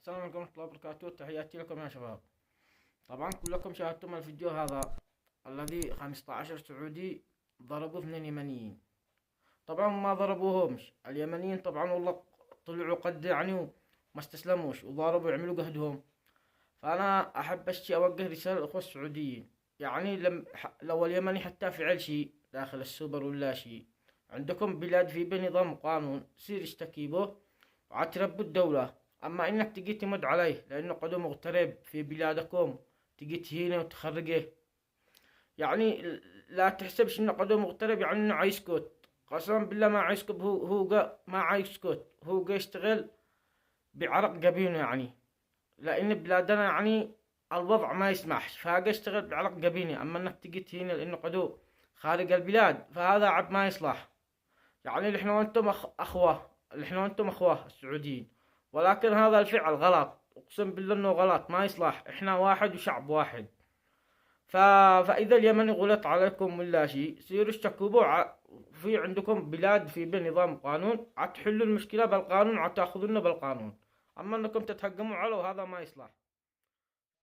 السلام عليكم ورحمة الله وبركاته. تحياتي لكم يا شباب. طبعا كلكم شاهدتم الفيديو هذا الذي 15 سعودي ضربوا 2 يمنيين. طبعا ما ضربوهمش اليمنيين، طبعا والله طلعوا قد يعني ما استسلموش وضربوا يعملوا جهدهم. فانا احب اوجه رسالة للاخوة السعوديين، يعني لو اليمني حتى فعل شيء داخل السوبر ولا شيء، عندكم بلاد في بنظام قانون، سير اشتكي به وعتربوا الدولة. اما انك تجي تمد عليه لانه قدم مغترب في بلادكم، تجي تهينه وتخرجه، يعني لا تحسبش انه قدم مغترب يعني انه عايسكت. قسما بالله ما عايسكت، ما عايسكت، هو جا يشتغل بعرق جبينه يعني، لان بلادنا يعني الوضع ما يسمحش، فهاجي يشتغل بعرق جبينه. اما انك تجي تهينه لانه قدو خارج البلاد، فهذا عب ما يصلح. يعني نحن وانتم اخوة، نحن وانتم اخوة السعوديين، ولكن هذا الفعل غلط، اقسم بالله انه غلط ما يصلح. احنا واحد وشعب واحد. فاذا اليمني غلط عليكم ولا شيء، سيروا اشتكوا به. في عندكم بلاد في بنظام قانون، عتحلوا المشكلة بالقانون، عتاخذونا بالقانون. اما انكم تتهجموا عليه هذا ما يصلح.